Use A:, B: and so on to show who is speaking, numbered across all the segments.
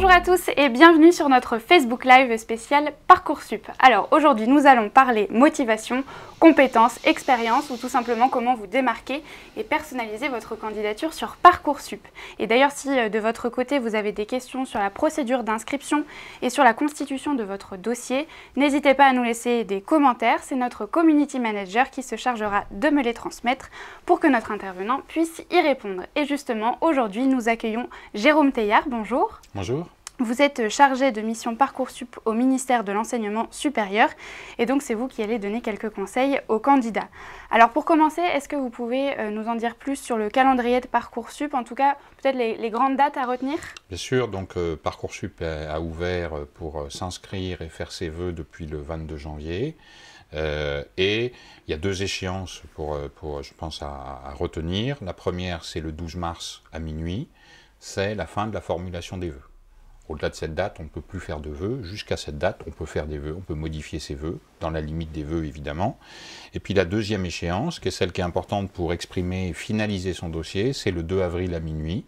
A: Bonjour à tous et bienvenue sur notre Facebook Live spécial Parcoursup. Alors aujourd'hui nous allons parler motivation, compétences, expérience ou tout simplement comment vous démarquer et personnaliser votre candidature sur Parcoursup. Et d'ailleurs si de votre côté vous avez des questions sur la procédure d'inscription et sur la constitution de votre dossier, n'hésitez pas à nous laisser des commentaires, c'est notre Community Manager qui se chargera de me les transmettre pour que notre intervenant puisse y répondre. Et justement aujourd'hui nous accueillons Jérôme Teillard, bonjour.
B: Bonjour.
A: Vous êtes chargé de mission Parcoursup au ministère de l'Enseignement supérieur et donc c'est vous qui allez donner quelques conseils aux candidats. Alors pour commencer, est-ce que vous pouvez nous en dire plus sur le calendrier de Parcoursup, en tout cas peut-être les grandes dates à retenir?
B: Bien sûr, donc Parcoursup a ouvert pour s'inscrire et faire ses vœux depuis le 22 janvier. Et il y a deux échéances je pense, à retenir. La première, c'est le 12 mars à minuit, c'est la fin de la formulation des vœux. Au-delà de cette date, on ne peut plus faire de vœux. Jusqu'à cette date, on peut faire des vœux, on peut modifier ses vœux, dans la limite des vœux évidemment. Et puis la deuxième échéance, qui est celle qui est importante pour exprimer et finaliser son dossier, c'est le 2 avril à minuit,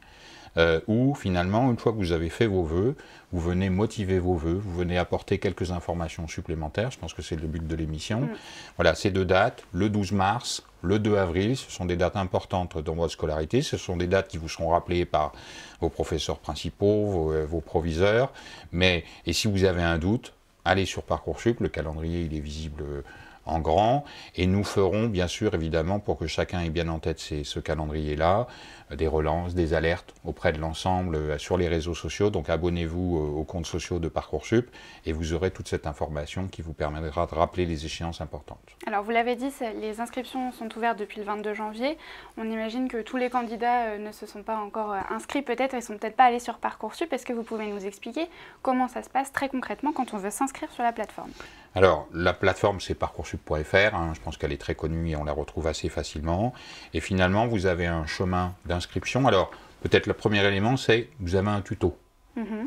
B: où finalement, une fois que vous avez fait vos vœux, vous venez motiver vos vœux, vous venez apporter quelques informations supplémentaires, je pense que c'est le but de l'émission. Voilà, ces deux dates, le 12 mars, le 2 avril, ce sont des dates importantes dans votre scolarité, ce sont des dates qui vous seront rappelées par vos professeurs principaux, vos proviseurs, et si vous avez un doute, allez sur Parcoursup, le calendrier il est visible en grand, et nous ferons bien sûr évidemment pour que chacun ait bien en tête ce calendrier-là, des relances, des alertes auprès de l'ensemble sur les réseaux sociaux, donc abonnez-vous aux comptes sociaux de Parcoursup et vous aurez toute cette information qui vous permettra de rappeler les échéances importantes.
A: Alors vous l'avez dit, les inscriptions sont ouvertes depuis le 22 janvier, on imagine que tous les candidats ne se sont pas encore inscrits peut-être, ils ne sont peut-être pas allés sur Parcoursup, est-ce que vous pouvez nous expliquer comment ça se passe très concrètement quand on veut s'inscrire sur la plateforme?
B: Alors, la plateforme, c'est parcoursup.fr, je pense qu'elle est très connue et on la retrouve assez facilement. Et finalement, vous avez un chemin d'inscription. Alors, peut-être le premier élément, c'est vous avez un tuto.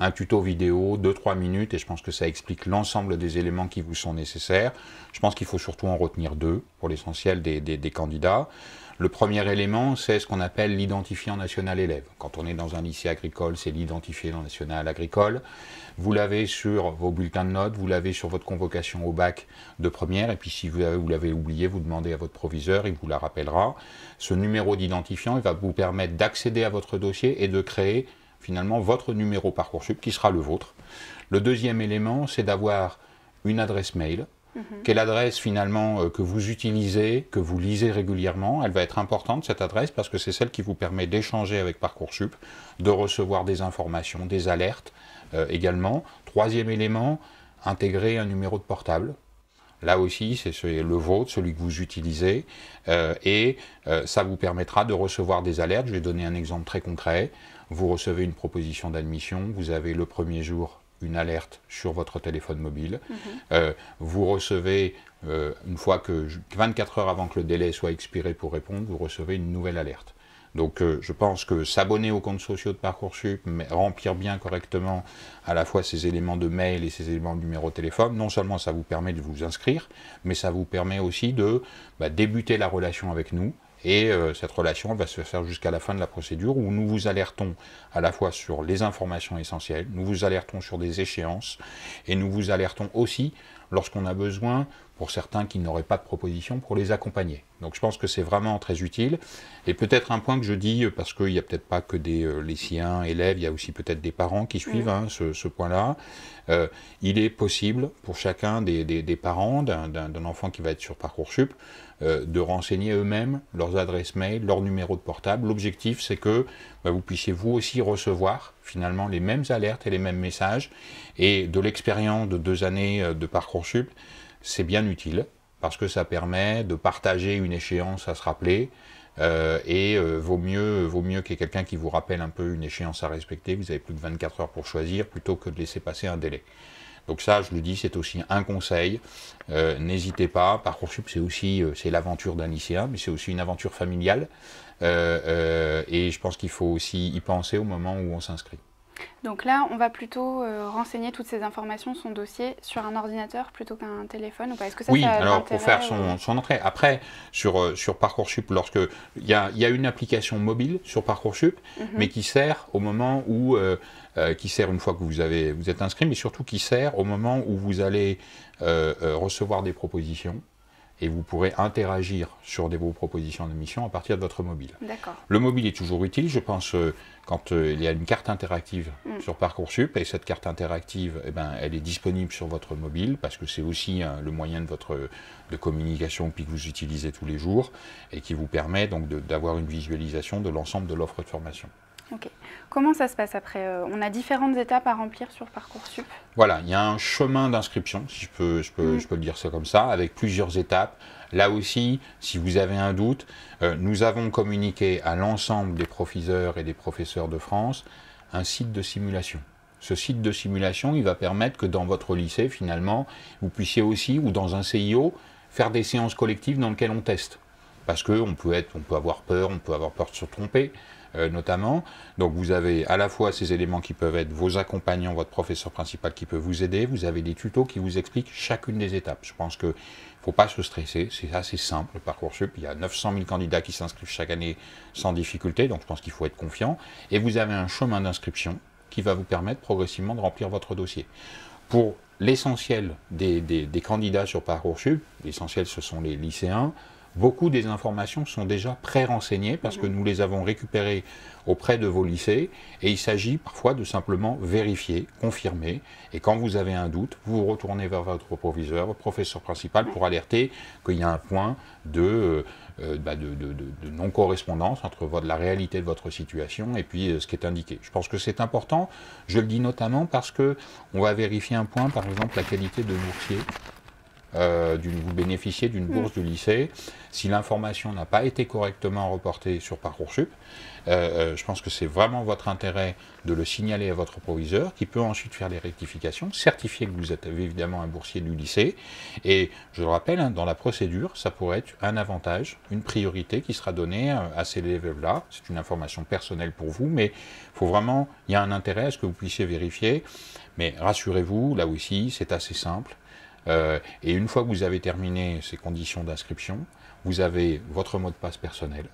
B: Un tuto vidéo, 2-3 minutes, et je pense que ça explique l'ensemble des éléments qui vous sont nécessaires. Je pense qu'il faut surtout en retenir deux, pour l'essentiel des candidats. Le premier élément, c'est ce qu'on appelle l'identifiant national élève. Quand on est dans un lycée agricole, c'est l'identifiant national agricole. Vous l'avez sur vos bulletins de notes, vous l'avez sur votre convocation au bac de première, et puis si vous l'avez oublié, vous demandez à votre proviseur, il vous la rappellera. Ce numéro d'identifiant, il va vous permettre d'accéder à votre dossier et de créer finalement votre numéro Parcoursup qui sera le vôtre. Le deuxième élément, c'est d'avoir une adresse mail, qui est l'adresse finalement que vous utilisez, que vous lisez régulièrement. Elle va être importante cette adresse parce que c'est celle qui vous permet d'échanger avec Parcoursup, de recevoir des informations, des alertes également. Troisième élément, intégrer un numéro de portable. Là aussi, c'est le vôtre, celui que vous utilisez, ça vous permettra de recevoir des alertes. Je vais donner un exemple très concret. Vous recevez une proposition d'admission, vous avez le premier jour une alerte sur votre téléphone mobile. Vous recevez, une fois que 24 heures avant que le délai soit expiré pour répondre, vous recevez une nouvelle alerte. Donc je pense que s'abonner aux comptes sociaux de Parcoursup, mais remplir bien correctement à la fois ces éléments de mail et ces éléments de numéro de téléphone, non seulement ça vous permet de vous inscrire, mais ça vous permet aussi de débuter la relation avec nous. Et cette relation elle va se faire jusqu'à la fin de la procédure où nous vous alertons à la fois sur les informations essentielles, nous vous alertons sur des échéances et nous vous alertons aussi lorsqu'on a besoin, pour certains qui n'auraient pas de proposition, pour les accompagner. Donc je pense que c'est vraiment très utile. Et peut-être un point que je dis, parce qu'il n'y a peut-être pas que des lycéens, élèves, il y a aussi peut-être des parents qui suivent ce point-là. Il est possible pour chacun des parents d'un enfant qui va être sur Parcoursup de renseigner eux-mêmes leurs adresses mail, leur numéro de portable. L'objectif, c'est que vous puissiez vous aussi recevoir finalement les mêmes alertes et les mêmes messages. Et de l'expérience de 2 années de Parcoursup, c'est bien utile parce que ça permet de partager une échéance à se rappeler vaut mieux qu'il y ait quelqu'un qui vous rappelle un peu une échéance à respecter. Vous avez plus de 24 heures pour choisir plutôt que de laisser passer un délai. Donc ça, je le dis, c'est aussi un conseil. N'hésitez pas. Parcoursup, c'est l'aventure d'un lycéen, mais c'est aussi une aventure familiale. Et je pense qu'il faut aussi y penser au moment où on s'inscrit.
A: Donc là, on va plutôt renseigner toutes ces informations, son dossier, sur un ordinateur plutôt qu'un téléphone ou pas? Est-ce que
B: Oui,
A: ça a
B: alors pour faire
A: l'intérêt
B: son entrée. Après, sur Parcoursup, il y a une application mobile sur Parcoursup, mais qui sert au moment où, qui sert une fois que vous êtes inscrit, mais surtout qui sert au moment où vous allez recevoir des propositions. Et vous pourrez interagir sur vos propositions d'admission à partir de votre mobile.
A: D'accord.
B: Le mobile est toujours utile, je pense, quand il y a une carte interactive sur Parcoursup, et cette carte interactive, eh ben, elle est disponible sur votre mobile, parce que c'est aussi le moyen de communication que vous utilisez tous les jours, et qui vous permet donc d'avoir une visualisation de l'ensemble de l'offre de formation.
A: Ok. Comment ça se passe après? On a différentes étapes à remplir sur Parcoursup.
B: Voilà, il y a un chemin d'inscription, si je peux le dire ça comme ça, avec plusieurs étapes. Là aussi, si vous avez un doute, nous avons communiqué à l'ensemble des professeurs et des professeurs de France un site de simulation. Ce site de simulation, il va permettre que dans votre lycée, finalement, vous puissiez aussi, ou dans un CIO, faire des séances collectives dans lesquelles on teste. Parce qu'on peut avoir peur de se tromper. Notamment. Donc vous avez à la fois ces éléments qui peuvent être vos accompagnants, votre professeur principal qui peut vous aider, vous avez des tutos qui vous expliquent chacune des étapes. Je pense qu'il ne faut pas se stresser, c'est assez simple le Parcoursup, il y a 900 000 candidats qui s'inscrivent chaque année sans difficulté, donc je pense qu'il faut être confiant. Et vous avez un chemin d'inscription qui va vous permettre progressivement de remplir votre dossier. Pour l'essentiel des candidats sur Parcoursup, l'essentiel ce sont les lycéens, beaucoup des informations sont déjà pré-renseignées parce que nous les avons récupérées auprès de vos lycées et il s'agit parfois de simplement vérifier, confirmer et quand vous avez un doute, vous retournez vers votre proviseur, votre professeur principal pour alerter qu'il y a un point de non-correspondance entre la réalité de votre situation et puis ce qui est indiqué. Je pense que c'est important, je le dis notamment parce que on va vérifier un point, par exemple la qualité de boursier. Vous bénéficiez d'une bourse du lycée. Si l'information n'a pas été correctement reportée sur Parcoursup, je pense que c'est vraiment votre intérêt de le signaler à votre proviseur, qui peut ensuite faire les rectifications, certifier que vous êtes évidemment un boursier du lycée. Et je le rappelle, dans la procédure, ça pourrait être un avantage, une priorité qui sera donnée à ces élèves-là. C'est une information personnelle pour vous, mais il y a un intérêt à ce que vous puissiez vérifier. Mais rassurez-vous, là aussi, c'est assez simple. Et une fois que vous avez terminé ces conditions d'inscription, vous avez votre mot de passe personnel,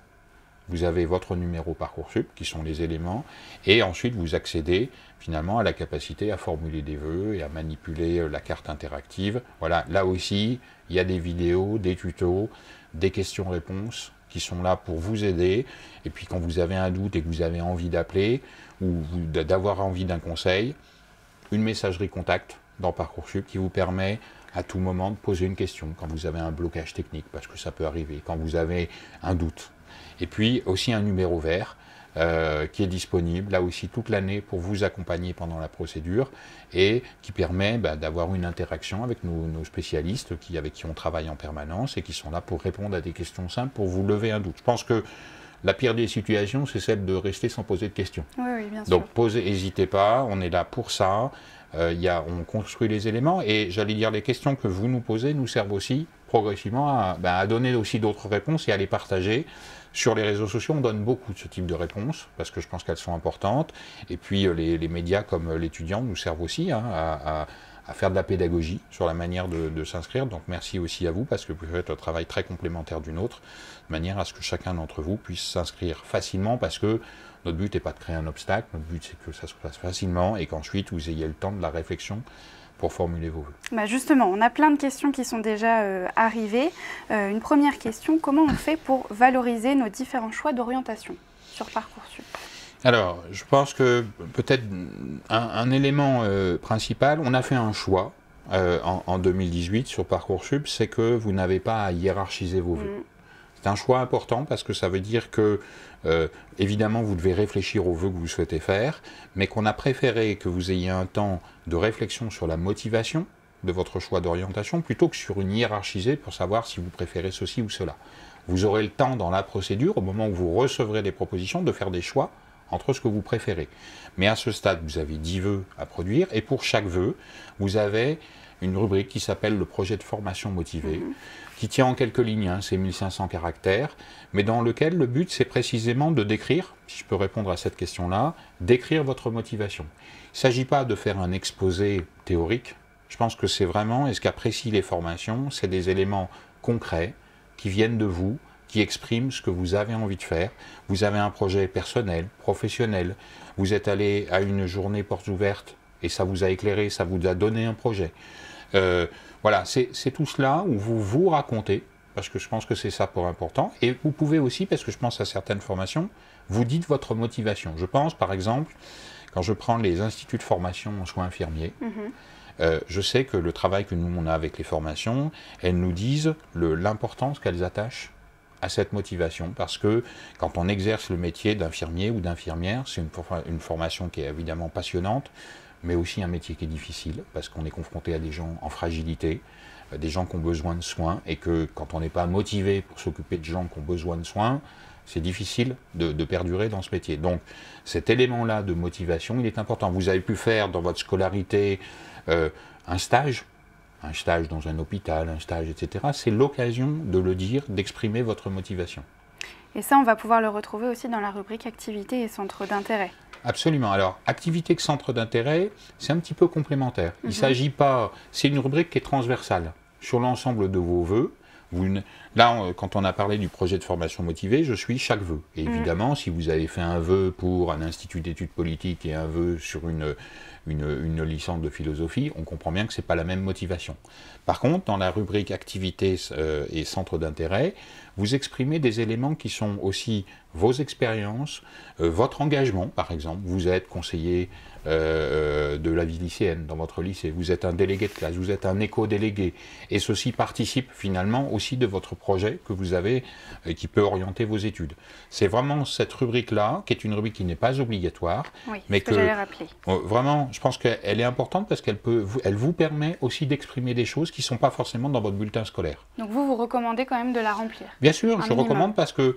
B: vous avez votre numéro Parcoursup, qui sont les éléments, et ensuite vous accédez finalement à la capacité à formuler des vœux et à manipuler la carte interactive. Voilà, là aussi, il y a des vidéos, des tutos, des questions-réponses qui sont là pour vous aider. Et puis quand vous avez un doute et que vous avez envie d'appeler ou d'avoir envie d'un conseil, une messagerie contact dans Parcoursup qui vous permet à tout moment de poser une question quand vous avez un blocage technique, parce que ça peut arriver, quand vous avez un doute. Et puis aussi un numéro vert qui est disponible là aussi toute l'année pour vous accompagner pendant la procédure et qui permet d'avoir une interaction avec nos spécialistes avec qui on travaille en permanence et qui sont là pour répondre à des questions simples, pour vous lever un doute. Je pense que la pire des situations, c'est celle de rester sans poser de questions.
A: Oui, bien sûr.
B: Donc n'hésitez pas, on est là pour ça. On construit les éléments et j'allais dire les questions que vous nous posez nous servent aussi progressivement à donner aussi d'autres réponses et à les partager. Sur les réseaux sociaux, on donne beaucoup de ce type de réponses parce que je pense qu'elles sont importantes. Et puis les médias comme l'étudiant nous servent aussi à faire de la pédagogie sur la manière de s'inscrire. Donc merci aussi à vous parce que vous faites un travail très complémentaire d'une autre, de manière à ce que chacun d'entre vous puisse s'inscrire facilement parce que notre but n'est pas de créer un obstacle, notre but c'est que ça se passe facilement et qu'ensuite vous ayez le temps de la réflexion pour formuler vos vœux.
A: Justement, on a plein de questions qui sont déjà arrivées. Une première question, comment on fait pour valoriser nos différents choix d'orientation sur Parcoursup?
B: Alors, je pense que peut-être un élément principal, on a fait un choix en 2018 sur Parcoursup, c'est que vous n'avez pas à hiérarchiser vos vœux. C'est un choix important parce que ça veut dire que, évidemment, vous devez réfléchir aux vœux que vous souhaitez faire, mais qu'on a préféré que vous ayez un temps de réflexion sur la motivation de votre choix d'orientation plutôt que sur une hiérarchisée pour savoir si vous préférez ceci ou cela. Vous aurez le temps dans la procédure, au moment où vous recevrez des propositions, de faire des choix entre ce que vous préférez. Mais à ce stade, vous avez 10 vœux à produire et pour chaque vœu, vous avez une rubrique qui s'appelle le projet de formation motivée. qui tient en quelques lignes, hein, c'est 1500 caractères, mais dans lequel le but c'est précisément de décrire, si je peux répondre à cette question-là, décrire votre motivation. Il ne s'agit pas de faire un exposé théorique, je pense que c'est vraiment, et ce qu'apprécient les formations, c'est des éléments concrets qui viennent de vous, qui expriment ce que vous avez envie de faire. Vous avez un projet personnel, professionnel, vous êtes allé à une journée portes ouvertes et ça vous a éclairé, ça vous a donné un projet. Voilà, c'est tout cela où vous vous racontez, parce que je pense que c'est ça pour important, et vous pouvez aussi, parce que je pense à certaines formations, vous dites votre motivation. Je pense par exemple, quand je prends les instituts de formation en soins infirmiers, je sais que le travail que nous on a avec les formations, elles nous disent l'importance qu'elles attachent à cette motivation, parce que quand on exerce le métier d'infirmier ou d'infirmière, c'est une formation qui est évidemment passionnante, mais aussi un métier qui est difficile, parce qu'on est confronté à des gens en fragilité, des gens qui ont besoin de soins, et que quand on n'est pas motivé pour s'occuper de gens qui ont besoin de soins, c'est difficile de perdurer dans ce métier. Donc cet élément-là de motivation, il est important. Vous avez pu faire dans votre scolarité un stage dans un hôpital, un stage, etc. C'est l'occasion de le dire, d'exprimer votre motivation.
A: Et ça, on va pouvoir le retrouver aussi dans la rubrique activités et centres d'intérêt.
B: Absolument. Alors, activité et centre d'intérêt, c'est un petit peu complémentaire. Il ne s'agit pas... C'est une rubrique qui est transversale sur l'ensemble de vos vœux. Là, quand on a parlé du projet de formation motivée, je suis chaque vœu. Et évidemment, si vous avez fait un vœu pour un institut d'études politiques et un vœu sur une licence de philosophie, on comprend bien que ce n'est pas la même motivation. Par contre, dans la rubrique activités et centres d'intérêt, vous exprimez des éléments qui sont aussi vos expériences, votre engagement, par exemple. Vous êtes conseiller de la vie lycéenne dans votre lycée, vous êtes un délégué de classe, vous êtes un éco-délégué, et ceci participe finalement aussi de votre projet que vous avez, qui peut orienter vos études. C'est vraiment cette rubrique-là, qui est une rubrique qui n'est pas obligatoire,
A: oui,
B: mais
A: que j'allais rappeler.
B: Vraiment, je pense qu'elle est importante parce qu'elle vous permet aussi d'exprimer des choses qui ne sont pas forcément dans votre bulletin scolaire.
A: Donc vous recommandez quand même de la remplir?
B: Bien sûr, je recommande parce que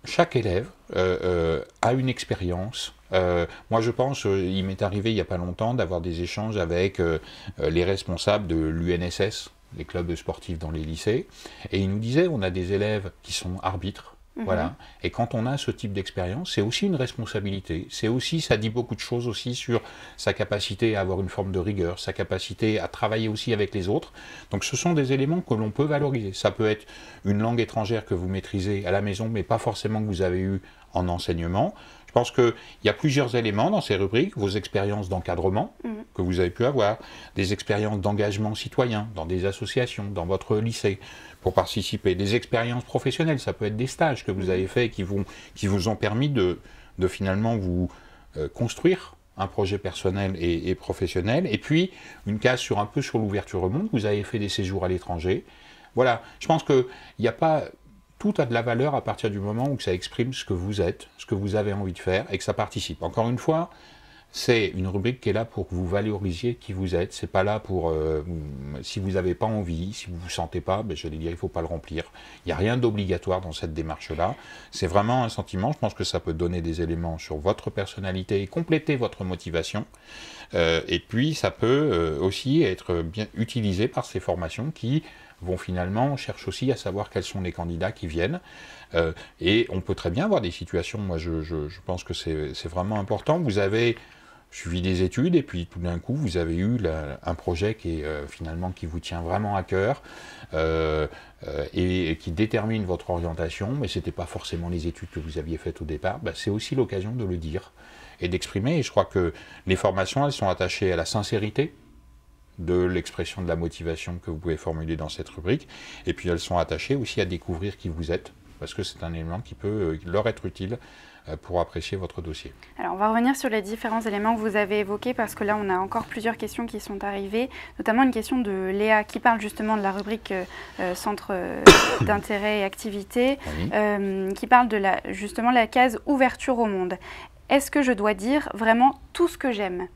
B: chaque élève a une expérience. Moi, je pense, il m'est arrivé il n'y a pas longtemps d'avoir des échanges avec les responsables de l'UNSS, les clubs sportifs dans les lycées, et ils nous disaient, on a des élèves qui sont arbitres, voilà. Et quand on a ce type d'expérience, c'est aussi une responsabilité. C'est aussi, ça dit beaucoup de choses aussi sur sa capacité à avoir une forme de rigueur, sa capacité à travailler aussi avec les autres. Donc ce sont des éléments que l'on peut valoriser. Ça peut être une langue étrangère que vous maîtrisez à la maison, mais pas forcément que vous avez eu en enseignement. Je pense qu'il y a plusieurs éléments dans ces rubriques, vos expériences d'encadrement que vous avez pu avoir, des expériences d'engagement citoyen dans des associations, dans votre lycée, pour participer, des expériences professionnelles, ça peut être des stages que vous avez faits qui vous ont permis de finalement vous construire un projet personnel et professionnel, et puis une case un peu sur l'ouverture au monde, vous avez fait des séjours à l'étranger. Voilà, je pense qu'il n'y a pas... Tout a de la valeur à partir du moment où ça exprime ce que vous êtes, ce que vous avez envie de faire et que ça participe. Encore une fois, c'est une rubrique qui est là pour que vous valorisiez qui vous êtes. C'est pas là pour... si vous n'avez pas envie, si vous ne vous sentez pas, ben, j'allais dire, il ne faut pas le remplir. Il n'y a rien d'obligatoire dans cette démarche-là. C'est vraiment un sentiment. Je pense que ça peut donner des éléments sur votre personnalité et compléter votre motivation. Et puis, ça peut aussi être bien utilisé par ces formations qui... vont finalement, on cherche aussi à savoir quels sont les candidats qui viennent. Et on peut très bien avoir des situations, moi je pense que c'est vraiment important. Vous avez suivi des études et puis tout d'un coup vous avez eu un projet qui est finalement qui vous tient vraiment à cœur et qui détermine votre orientation, mais ce n'était pas forcément les études que vous aviez faites au départ. Ben, c'est aussi l'occasion de le dire et d'exprimer. Et je crois que les formations, elles sont attachées à la sincérité de l'expression de la motivation que vous pouvez formuler dans cette rubrique, et puis elles sont attachées aussi à découvrir qui vous êtes, parce que c'est un élément qui peut leur être utile pour apprécier votre dossier. Alors
A: on va revenir sur les différents éléments que vous avez évoqués, parce que là on a encore plusieurs questions qui sont arrivées, notamment une question de Léa qui parle justement de la rubrique centre d'intérêt et activité, qui parle de justement la case ouverture au monde. Est-ce que je dois dire vraiment tout ce que j'aime ?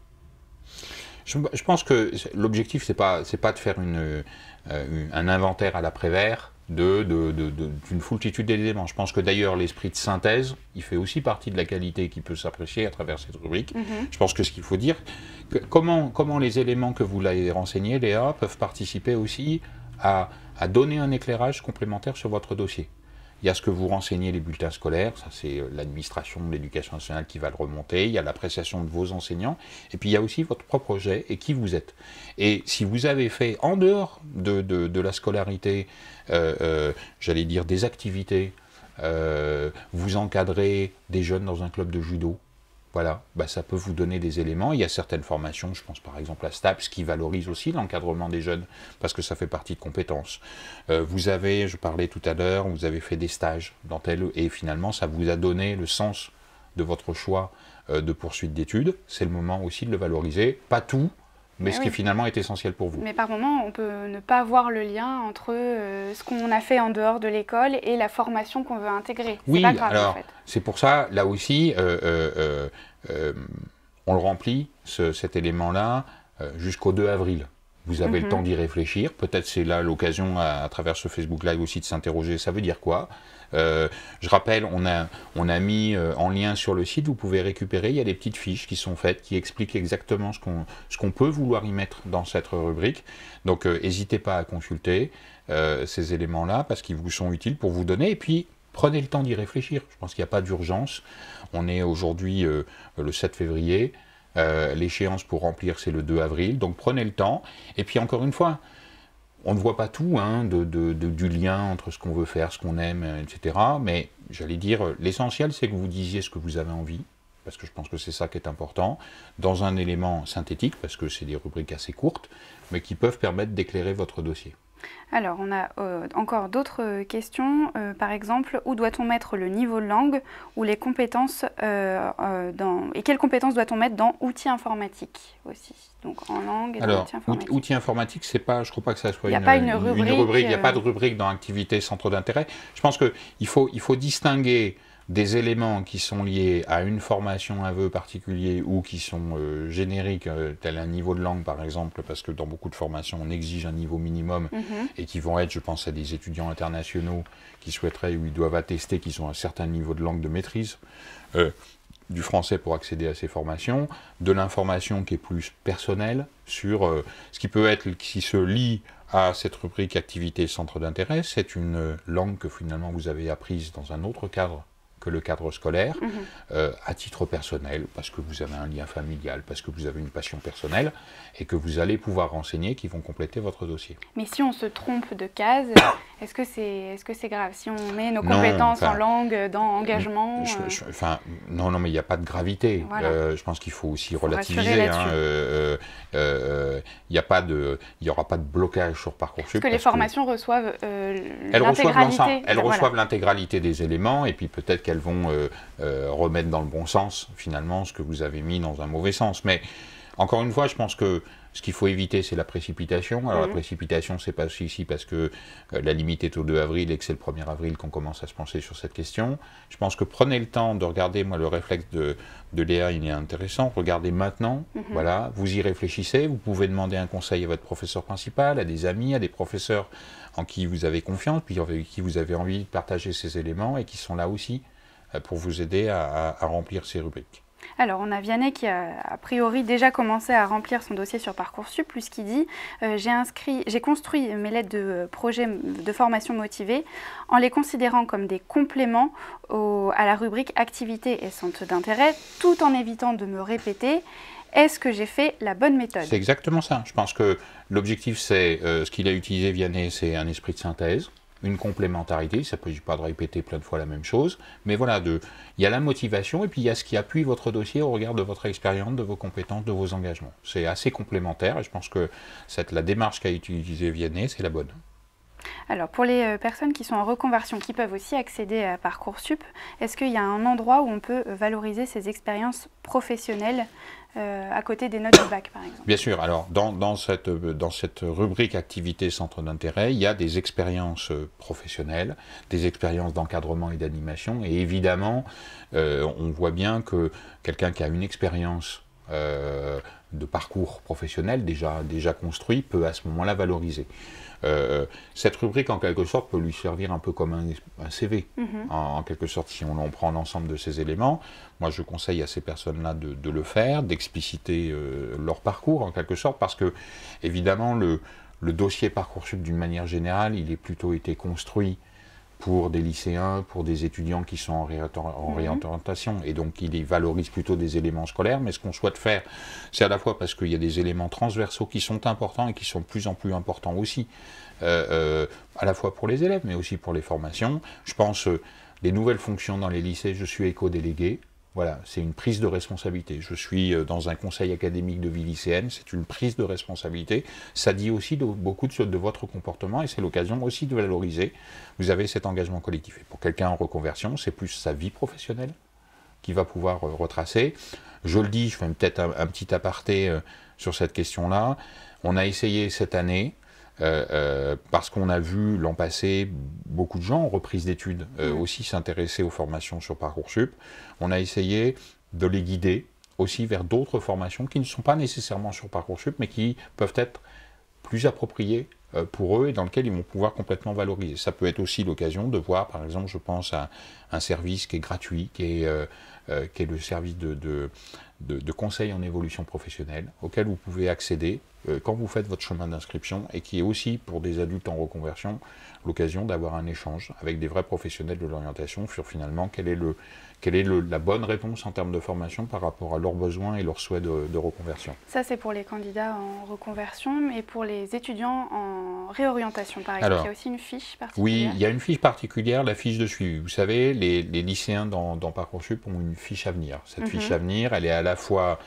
B: Je pense que l'objectif, c'est pas de faire un inventaire à l'après-vert d'une foultitude d'éléments. Je pense que d'ailleurs, l'esprit de synthèse, il fait aussi partie de la qualité qui peut s'apprécier à travers cette rubrique. Je pense que ce qu'il faut dire, comment les éléments que vous l'avez renseignés, Léa, peuvent participer aussi à donner un éclairage complémentaire sur votre dossier. Il y a ce que vous renseignez, les bulletins scolaires, ça c'est l'administration de l'éducation nationale qui va le remonter, il y a l'appréciation de vos enseignants, et puis il y a aussi votre propre projet et qui vous êtes. Et si vous avez fait, en dehors de la scolarité, j'allais dire des activités, vous encadrez des jeunes dans un club de judo, voilà, ça peut vous donner des éléments. Il y a certaines formations, je pense par exemple à STAPS, qui valorisent aussi l'encadrement des jeunes, parce que ça fait partie de compétences. Vous avez, je parlais tout à l'heure, vous avez fait des stages dans et finalement ça vous a donné le sens de votre choix de poursuite d'études. C'est le moment aussi de le valoriser. Pas tout, mais ce qui finalement est essentiel pour vous.
A: Mais par moment, on peut ne pas voir le lien entre ce qu'on a fait en dehors de l'école et la formation qu'on veut intégrer.
B: Oui,
A: pas grave,
B: alors
A: en fait.
B: c'est pour ça, là aussi, on le remplit, cet élément-là, jusqu'au 2 avril. Vous avez le temps d'y réfléchir. Peut-être c'est là l'occasion, à travers ce Facebook Live aussi, de s'interroger. Ça veut dire quoi? Je rappelle, on a mis en lien sur le site, vous pouvez récupérer, il y a des petites fiches qui sont faites, qui expliquent exactement ce qu'on peut vouloir y mettre dans cette rubrique. Donc n'hésitez pas à consulter ces éléments-là, parce qu'ils vous sont utiles pour vous donner. Et puis, prenez le temps d'y réfléchir. Je pense qu'il n'y a pas d'urgence. On est aujourd'hui le 7 février. L'échéance pour remplir, c'est le 2 avril. Donc prenez le temps. Et puis encore une fois, on ne voit pas tout du lien entre ce qu'on veut faire, ce qu'on aime, etc. Mais j'allais dire, l'essentiel, c'est que vous disiez ce que vous avez envie, parce que je pense que c'est ça qui est important, dans un élément synthétique, parce que c'est des rubriques assez courtes, mais qui peuvent permettre d'éclairer votre dossier.
A: Alors, on a encore d'autres questions. Par exemple, où doit-on mettre le niveau de langue ou les compétences et quelles compétences doit-on mettre dans outils informatiques aussi? Donc en langue et dans outils informatiques.
B: Outils informatiques, c'est pas, je ne crois pas que ça soit
A: une rubrique.
B: Il n'y a pas de rubrique dans activité centre d'intérêt. Je pense qu'il faut distinguer des éléments qui sont liés à une formation, un vœu particulier, ou qui sont génériques, tel un niveau de langue par exemple, parce que dans beaucoup de formations on exige un niveau minimum, et qui vont être, je pense à des étudiants internationaux qui souhaiteraient ou ils doivent attester qu'ils ont un certain niveau de langue de maîtrise du français pour accéder à ces formations, de l'information qui est plus personnelle sur ce qui peut être, qui se lie à cette rubrique activité centre d'intérêt. C'est une langue que finalement vous avez apprise dans un autre cadre que le cadre scolaire, à titre personnel, parce que vous avez un lien familial, parce que vous avez une passion personnelle, et que vous allez pouvoir renseigner, qui vont compléter votre dossier.
A: Mais si on se trompe de case, est-ce que c'est grave? Si on met nos compétences en langue, dans engagement
B: non, mais il n'y a pas de gravité. Voilà. Je pense qu'il faut aussi relativiser. Il n'y aura pas de blocage sur Parcoursup.
A: Parce que les formations reçoivent l'intégralité.
B: Elles reçoivent l'intégralité des éléments, et puis peut-être qu'elles vont remettre dans le bon sens, finalement, ce que vous avez mis dans un mauvais sens. Mais, encore une fois, je pense que ce qu'il faut éviter, c'est la précipitation. Alors, la précipitation, c'est pas ici parce que la limite est au 2 avril et que c'est le 1er avril qu'on commence à se pencher sur cette question. Je pense que prenez le temps de regarder, moi, le réflexe de Léa, il est intéressant. Regardez maintenant, voilà, vous y réfléchissez. Vous pouvez demander un conseil à votre professeur principal, à des amis, à des professeurs en qui vous avez confiance, puis avec qui vous avez envie de partager ces éléments et qui sont là aussi pour vous aider à remplir ces rubriques.
A: Alors, on a Vianney qui a priori déjà commencé à remplir son dossier sur Parcoursup, puisqu'il dit j'ai construit mes lettres de projet de formation motivée en les considérant comme des compléments à la rubrique activité et centre d'intérêt, tout en évitant de me répéter. Est-ce que j'ai fait la bonne méthode? C'est
B: exactement ça. Je pense que l'objectif, c'est ce qu'il a utilisé, Vianney, c'est un esprit de synthèse, une complémentarité. Ça ne s'agit pas de répéter plein de fois la même chose, mais voilà, il y a la motivation et puis il y a ce qui appuie votre dossier au regard de votre expérience, de vos compétences, de vos engagements. C'est assez complémentaire et je pense que la démarche qu'a utilisée Vianney, c'est la bonne.
A: Alors, pour les personnes qui sont en reconversion, qui peuvent aussi accéder à Parcoursup, est-ce qu'il y a un endroit où on peut valoriser ces expériences professionnelles à côté des notes du bac, par exemple?
B: Bien sûr. Alors, dans cette rubrique activité centre d'intérêt, il y a des expériences professionnelles, des expériences d'encadrement et d'animation. Et évidemment, on voit bien que quelqu'un qui a une expérience de parcours professionnel déjà construit peut à ce moment-là valoriser. Cette rubrique, en quelque sorte, peut lui servir un peu comme un CV, en quelque sorte, si on prend l'ensemble de ces éléments. Moi, je conseille à ces personnes-là de le faire, d'expliciter leur parcours, en quelque sorte, parce que, évidemment, le dossier Parcoursup, d'une manière générale, il est plutôt été construit pour des lycéens, pour des étudiants qui sont en réorientation, et donc il valorise plutôt des éléments scolaires, mais ce qu'on souhaite faire, c'est à la fois parce qu'il y a des éléments transversaux qui sont importants et qui sont de plus en plus importants aussi, à la fois pour les élèves, mais aussi pour les formations. Je pense, les nouvelles fonctions dans les lycées, je suis éco-délégué. Voilà, c'est une prise de responsabilité. Je suis dans un conseil académique de vie lycéenne, c'est une prise de responsabilité. Ça dit aussi beaucoup de votre comportement et c'est l'occasion aussi de valoriser. Vous avez cet engagement collectif. Et pour quelqu'un en reconversion, c'est plus sa vie professionnelle qui va pouvoir retracer. Je le dis, je fais peut-être un petit aparté sur cette question-là. On a essayé cette année, parce qu'on a vu l'an passé beaucoup de gens en reprise d'études aussi s'intéresser aux formations sur Parcoursup. On a essayé de les guider aussi vers d'autres formations qui ne sont pas nécessairement sur Parcoursup, mais qui peuvent être plus appropriées pour eux et dans lesquelles ils vont pouvoir complètement valoriser. Ça peut être aussi l'occasion de voir, par exemple, je pense à un service qui est gratuit, qui est le service de conseil en évolution professionnelle, auquel vous pouvez accéder quand vous faites votre chemin d'inscription et qui est aussi, pour des adultes en reconversion, l'occasion d'avoir un échange avec des vrais professionnels de l'orientation sur finalement quelle est la bonne réponse en termes de formation par rapport à leurs besoins et leurs souhaits de reconversion.
A: Ça, c'est pour les candidats en reconversion, mais pour les étudiants en réorientation, par exemple, il y a aussi une fiche particulière.
B: Oui, il y a une fiche particulière, la fiche de suivi. Vous savez, les lycéens dans Parcoursup ont une fiche à venir. Cette fiche à venir, elle est à la fois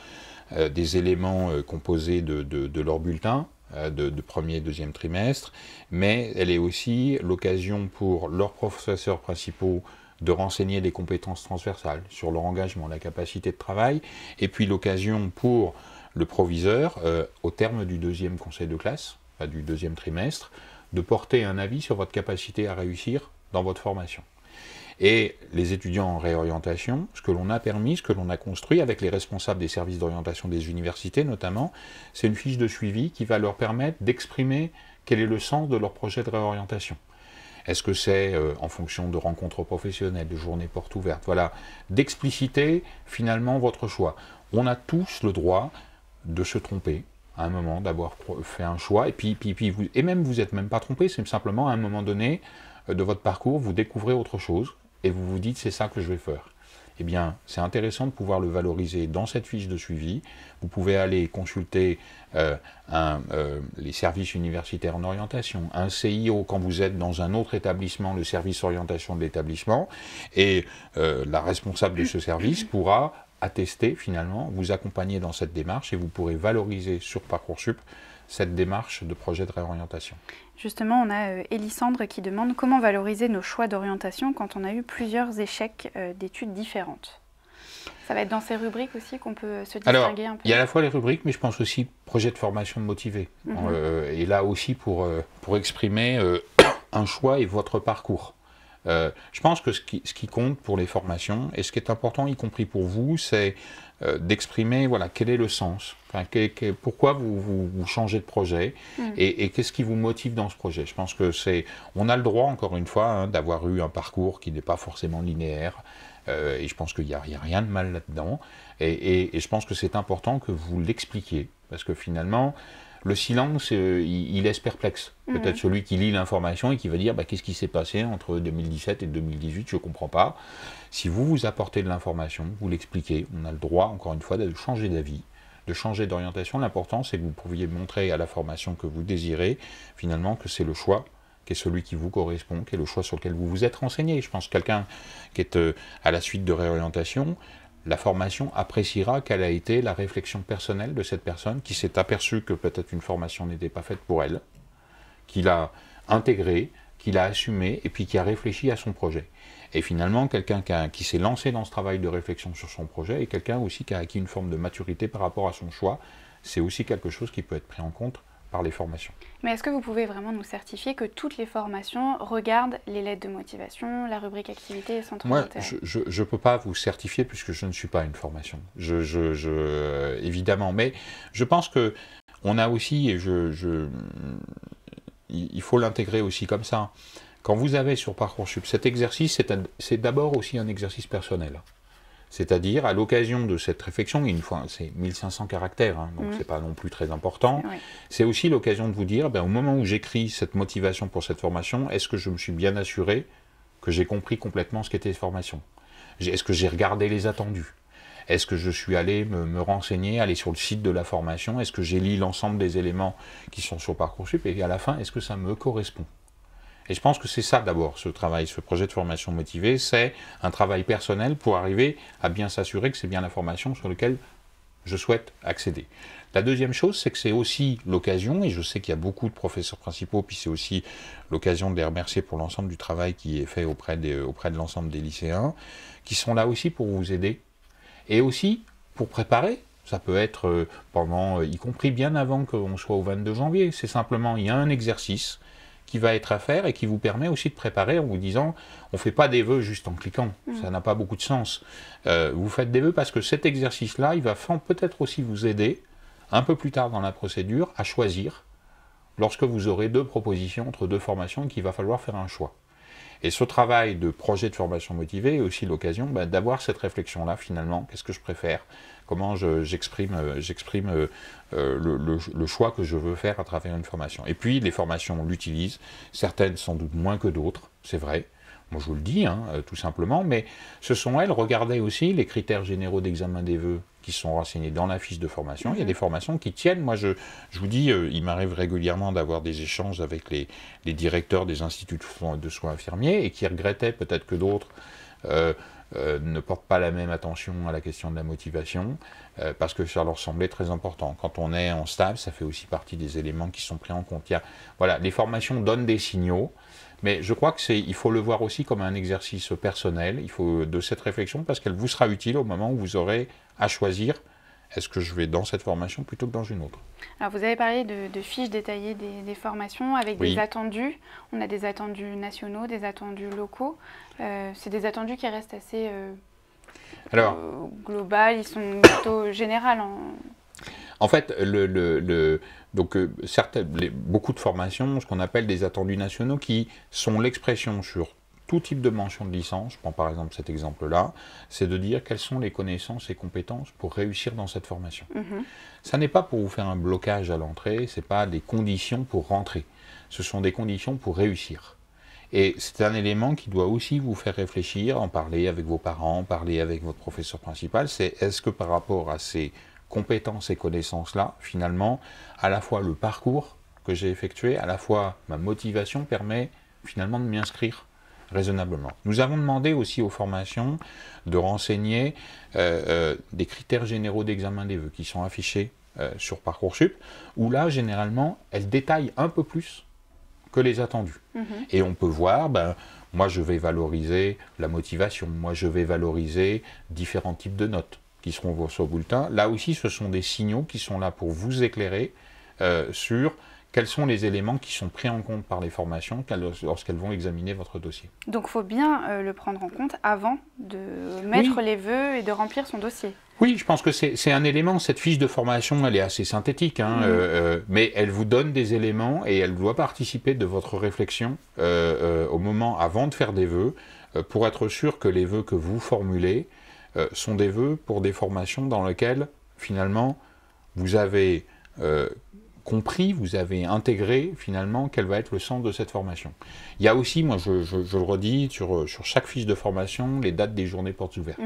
B: des éléments composés de leur bulletin, de premier et deuxième trimestre, mais elle est aussi l'occasion pour leurs professeurs principaux de renseigner des compétences transversales sur leur engagement, la capacité de travail, et puis l'occasion pour le proviseur, au terme du deuxième conseil de classe, du deuxième trimestre, de porter un avis sur votre capacité à réussir dans votre formation. Et les étudiants en réorientation, ce que l'on a permis, ce que l'on a construit avec les responsables des services d'orientation des universités notamment, c'est une fiche de suivi qui va leur permettre d'exprimer quel est le sens de leur projet de réorientation. Est-ce que c'est en fonction de rencontres professionnelles, de journées portes ouvertes, voilà, d'expliciter finalement votre choix. On a tous le droit de se tromper à un moment, d'avoir fait un choix, et même vous n'êtes même pas trompé, c'est simplement à un moment donné de votre parcours, vous découvrez autre chose, et vous vous dites c'est ça que je vais faire. Eh bien, c'est intéressant de pouvoir le valoriser dans cette fiche de suivi. Vous pouvez aller consulter les services universitaires en orientation, un CIO quand vous êtes dans un autre établissement, le service orientation de l'établissement, et la responsable de ce service pourra attester finalement, vous accompagner dans cette démarche et vous pourrez valoriser sur Parcoursup cette démarche de projet de réorientation.
A: Justement, on a Elisandre qui demande comment valoriser nos choix d'orientation quand on a eu plusieurs échecs d'études différentes. Ça va être dans ces rubriques aussi qu'on peut se distinguer un peu.
B: Il y a à la fois les rubriques, mais je pense aussi projet de formation motivé. Et là aussi pour exprimer un choix et votre parcours. Je pense que ce qui compte pour les formations, et ce qui est important, y compris pour vous, c'est d'exprimer voilà, quel est le sens, enfin, pourquoi vous changez de projet, et qu'est-ce qui vous motive dans ce projet. Je pense que on a le droit, encore une fois, d'avoir eu un parcours qui n'est pas forcément linéaire, et je pense qu'il n'y a rien de mal là-dedans, et je pense que c'est important que vous l'expliquiez, parce que finalement, le silence, il laisse perplexe. Peut-être celui qui lit l'information et qui va dire qu'est-ce qui s'est passé entre 2017 et 2018, je ne comprends pas. Si vous apportez de l'information, vous l'expliquez, on a le droit, encore une fois, de changer d'avis, de changer d'orientation. L'important, c'est que vous pouviez montrer à la formation que vous désirez, finalement, que c'est le choix qui est celui qui vous correspond, qui est le choix sur lequel vous vous êtes renseigné. Je pense que quelqu'un qui est à la suite de réorientation, la formation appréciera quelle a été la réflexion personnelle de cette personne qui s'est aperçue que peut-être une formation n'était pas faite pour elle, qui l'a intégrée, qui l'a assumée et puis qui a réfléchi à son projet. Et finalement, quelqu'un qui s'est lancé dans ce travail de réflexion sur son projet et quelqu'un aussi qui a acquis une forme de maturité par rapport à son choix, c'est aussi quelque chose qui peut être pris en compte par les formations.
A: Mais est-ce que vous pouvez vraiment nous certifier que toutes les formations regardent les lettres de motivation, la rubrique activité et centre d'intérêt ?
B: Moi, je ne peux pas vous certifier puisque je ne suis pas une formation. Évidemment, mais je pense que on a aussi, et il faut l'intégrer aussi comme ça. Quand vous avez sur Parcoursup cet exercice, c'est d'abord aussi un exercice personnel. C'est-à-dire, à l'occasion de cette réflexion, une fois, c'est 1500 caractères, hein, donc c'est pas non plus très important, c'est aussi l'occasion de vous dire, ben, au moment où j'écris cette motivation pour cette formation, est-ce que je me suis bien assuré que j'ai compris complètement ce qu'était cette formation? Est-ce que j'ai regardé les attendus? Est-ce que je suis allé me renseigner, aller sur le site de la formation? Est-ce que j'ai lu l'ensemble des éléments qui sont sur Parcoursup? Et à la fin, est-ce que ça me correspond? Et je pense que c'est ça d'abord, ce travail, ce projet de formation motivée, c'est un travail personnel pour arriver à bien s'assurer que c'est bien la formation sur laquelle je souhaite accéder. La deuxième chose, c'est que c'est aussi l'occasion, et je sais qu'il y a beaucoup de professeurs principaux, puis c'est aussi l'occasion de les remercier pour l'ensemble du travail qui est fait auprès de l'ensemble des lycéens, qui sont là aussi pour vous aider, et aussi pour préparer. Ça peut être pendant, y compris bien avant qu'on soit au 22 janvier, c'est simplement, il y a un exercice qui va être à faire et qui vous permet aussi de préparer en vous disant, on ne fait pas des vœux juste en cliquant, ça n'a pas beaucoup de sens. Vous faites des vœux parce que cet exercice-là, il va peut-être aussi vous aider, un peu plus tard dans la procédure, à choisir, lorsque vous aurez deux propositions entre deux formations et qu'il va falloir faire un choix. Et ce travail de projet de formation motivée est aussi l'occasion d'avoir cette réflexion-là, finalement, qu'est-ce que je préfère? Comment j'exprime le choix que je veux faire à travers une formation. Et puis, les formations l'utilisent, certaines sans doute moins que d'autres, c'est vrai. Moi, je vous le dis, hein, tout simplement, mais ce sont elles, regardez aussi les critères généraux d'examen des vœux qui sont renseignés dans la fiche de formation. Il y a des formations qui tiennent. Moi, je vous dis, il m'arrive régulièrement d'avoir des échanges avec les directeurs des instituts de soins infirmiers et qui regrettaient peut-être que d'autres ne portent pas la même attention à la question de la motivation, parce que ça leur semblait très important. Quand on est en stage, ça fait aussi partie des éléments qui sont pris en compte. Voilà, les formations donnent des signaux, mais je crois qu'il faut le voir aussi comme un exercice personnel, il faut de cette réflexion, parce qu'elle vous sera utile au moment où vous aurez à choisir, est-ce que je vais dans cette formation plutôt que dans une autre?
A: Alors vous avez parlé de fiches détaillées des formations avec des attendus. On a des attendus nationaux, des attendus locaux. C'est des attendus qui restent assez global, ils sont plutôt générales.
B: En fait, beaucoup de formations, ce qu'on appelle des attendus nationaux, qui sont l'expression sur tout type de mention de licence, je prends par exemple cet exemple-là, c'est de dire quelles sont les connaissances et compétences pour réussir dans cette formation. Ça n'est pas pour vous faire un blocage à l'entrée, ce n'est pas des conditions pour rentrer, ce sont des conditions pour réussir. Et c'est un élément qui doit aussi vous faire réfléchir, en parler avec vos parents, en parler avec votre professeur principal, c'est est-ce que par rapport à ces compétences et connaissances-là, finalement, à la fois le parcours que j'ai effectué, à la fois ma motivation permet finalement de m'y inscrire raisonnablement. Nous avons demandé aussi aux formations de renseigner des critères généraux d'examen des vœux qui sont affichés sur Parcoursup, où là, généralement, elles détaillent un peu plus que les attendus. Et on peut voir, moi je vais valoriser la motivation, moi je vais valoriser différents types de notes qui seront sur le bulletin. Là aussi, ce sont des signaux qui sont là pour vous éclairer sur quels sont les éléments qui sont pris en compte par les formations lorsqu'elles vont examiner votre dossier.
A: Donc il faut bien le prendre en compte avant de mettre les vœux et de remplir son dossier.
B: Oui, je pense que c'est un élément, cette fiche de formation, elle est assez synthétique, hein, mais elle vous donne des éléments et elle doit participer de votre réflexion au moment, avant de faire des vœux, pour être sûr que les vœux que vous formulez sont des vœux pour des formations dans lesquelles, finalement, vous avez compris, vous avez intégré, finalement, quel va être le centre de cette formation. Il y a aussi, moi je le redis, sur chaque fiche de formation, les dates des journées portes ouvertes.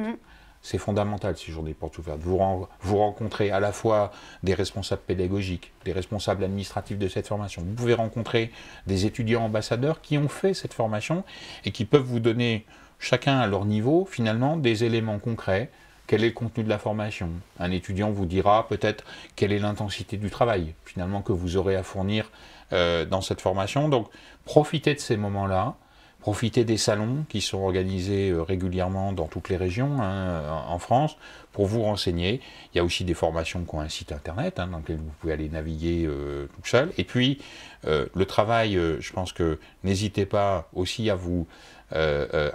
B: C'est fondamental, ces journées portes ouvertes. Vous rencontrez à la fois des responsables pédagogiques, des responsables administratifs de cette formation. Vous pouvez rencontrer des étudiants ambassadeurs qui ont fait cette formation et qui peuvent vous donner, chacun à leur niveau, finalement, des éléments concrets. Quel est le contenu de la formation? Un étudiant vous dira peut-être quelle est l'intensité du travail, finalement, que vous aurez à fournir dans cette formation. Donc, profitez de ces moments-là. Profitez des salons qui sont organisés régulièrement dans toutes les régions en France pour vous renseigner. Il y a aussi des formations qui ont un site internet dans lequel vous pouvez aller naviguer tout seul. Et puis, le travail, je pense que n'hésitez pas aussi à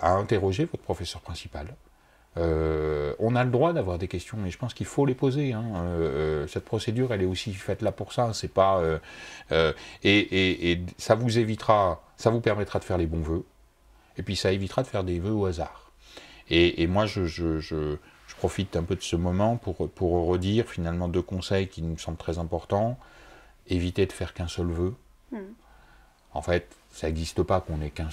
B: interroger votre professeur principal. On a le droit d'avoir des questions, mais je pense qu'il faut les poser. Cette procédure, elle est aussi faite là pour ça. C'est pas et ça vous évitera, ça vous permettra de faire les bons vœux. Et puis ça évitera de faire des vœux au hasard. Et moi, je je profite un peu de ce moment pour redire finalement 2 conseils qui me semblent très importants. Évitez de faire qu'un seul vœu. En fait, ça n'existe pas qu'on ait qu'une